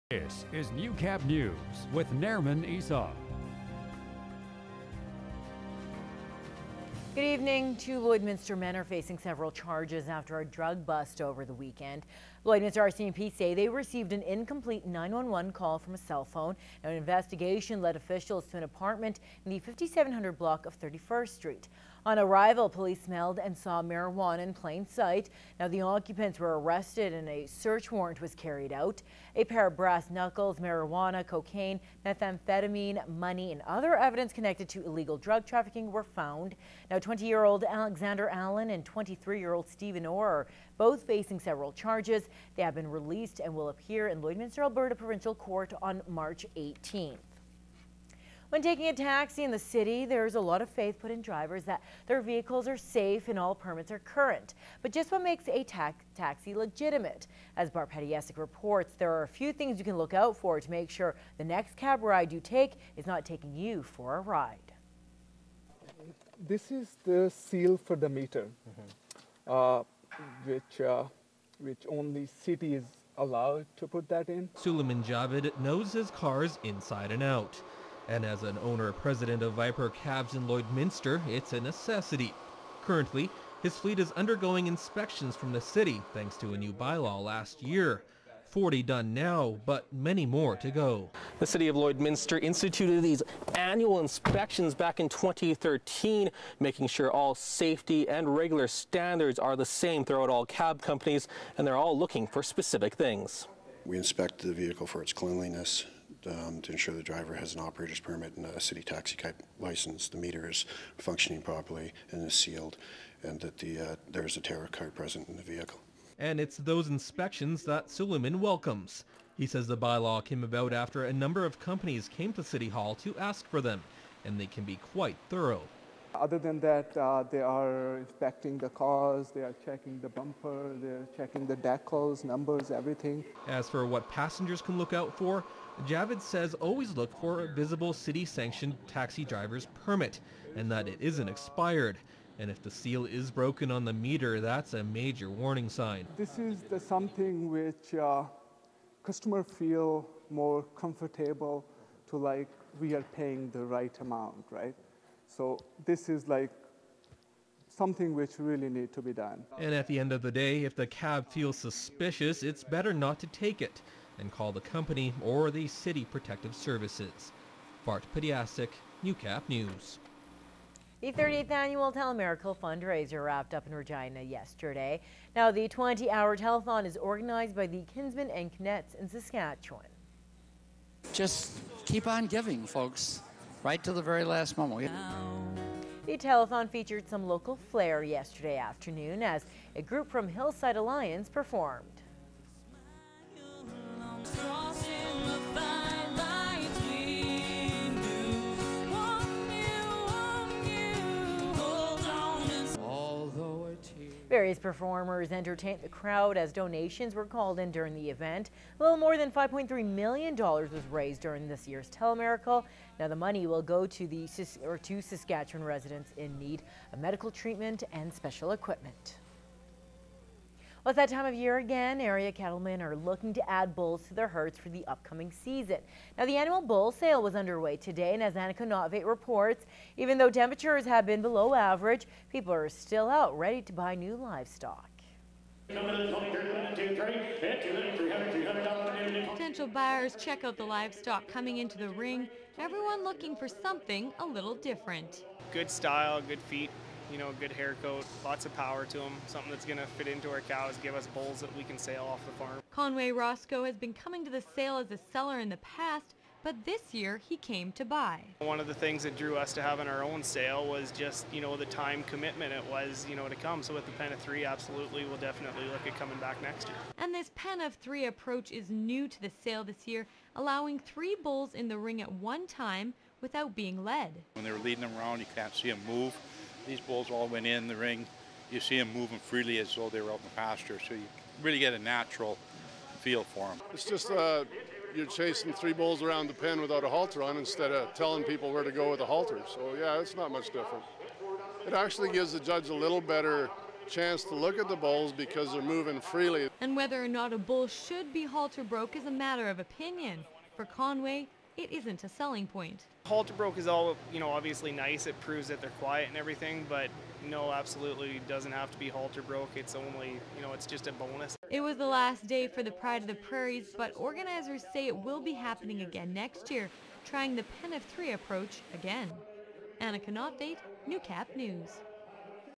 This is Newcap News with Nerman Esau. Good evening. Two Lloydminster men are facing several charges after a drug bust over the weekend. Lloydminster RCMP say they received an incomplete 911 call from a cell phone. Now, an investigation led officials to an apartment in the 5700 block of 31st Street. On arrival, police smelled and saw marijuana in plain sight. Now, the occupants were arrested and a search warrant was carried out. A pair of brass knuckles, marijuana, cocaine, methamphetamine, money, and other evidence connected to illegal drug trafficking were found. Now, 20-year-old Alexander Allen and 23-year-old Stephen Orr are both facing several charges. They have been released and will appear in Lloydminster, Alberta Provincial Court on March 18th. When taking a taxi in the city, there's a lot of faith put in drivers that their vehicles are safe and all permits are current. But just what makes a taxi legitimate? As Bart Petiasic reports, there are a few things you can look out for to make sure the next cab ride you take is not taking you for a ride. This is the seal for the meter, which only city is allowed to put that in. Suleiman Javid knows his cars inside and out. And as an owner-president of Viper Cabs in Lloydminster, it's a necessity. Currently, his fleet is undergoing inspections from the city thanks to a new bylaw last year. 40 done now, but many more to go. The city of Lloydminster instituted these annual inspections back in 2013, making sure all safety and regular standards are the same throughout all cab companies, and they're all looking for specific things. We inspect the vehicle for its cleanliness, to ensure the driver has an operator's permit and a city taxi type license, the meter is functioning properly and is sealed, and that there is a tarot card present in the vehicle. And it's those inspections that Suleiman welcomes. He says the bylaw came about after a number of companies came to City Hall to ask for them, and they can be quite thorough. Other than that, they are inspecting the cars, they are checking the bumper, they're checking the decals, numbers, everything. As for what passengers can look out for, Javid says always look for a visible city-sanctioned taxi driver's permit and that it isn't expired. And if the seal is broken on the meter, that's a major warning sign. This is something which customers feel more comfortable to, like, we are paying the right amount, right? So this is like something which really need to be done. And at the end of the day, if the cab feels suspicious, it's better not to take it and call the company or the City Protective Services. Bart Petiasic, Newcap News. The 38th annual Tella Miracle Fundraiser wrapped up in Regina yesterday. Now, the 20-hour telethon is organized by the Kinsmen and Knechts in Saskatchewan. Just keep on giving, folks, right to the very last moment. The telethon featured some local flair yesterday afternoon as a group from Hillside Alliance performed. Various performers entertained the crowd as donations were called in during the event. A little more than $5.3 million was raised during this year's Telemiracle. Now, the money will go to to Saskatchewan residents in need of medical treatment and special equipment. Well, it's that time of year again. Area cattlemen are looking to add bulls to their herds for the upcoming season. Now, the annual bull sale was underway today, and as Annika Notveit reports, even though temperatures have been below average, people are still out ready to buy new livestock. Potential buyers check out the livestock coming into the ring. Everyone looking for something a little different. Good style, good feet. You know, good hair coat, lots of power to them, something that's going to fit into our cows, give us bulls that we can sell off the farm. Conway Roscoe has been coming to the sale as a seller in the past, but this year he came to buy. One of the things that drew us to having our own sale was just, you know, the time commitment it was, you know, to come. So with the pen of 3, absolutely, we'll definitely look at coming back next year. And this pen of 3 approach is new to the sale this year, allowing 3 bulls in the ring at one time without being led. When they were leading them around, you can't see them move. These bulls all went in the ring. You see them moving freely as though they were out in the pasture, so you really get a natural feel for them. It's just you're chasing 3 bulls around the pen without a halter on instead of telling people where to go with a halter. So yeah, it's not much different. It actually gives the judge a little better chance to look at the bulls because they're moving freely. And whether or not a bull should be halter broke is a matter of opinion. For Conway, it isn't a selling point. Halter broke is all, obviously nice. It proves that they're quiet and everything, but no, absolutely doesn't have to be halter broke. It's only, it's just a bonus. It was the last day for the Pride of the Prairies, but organizers say it will be happening again next year, trying the pen of 3 approach again. Anna Canopdate, Newcap News.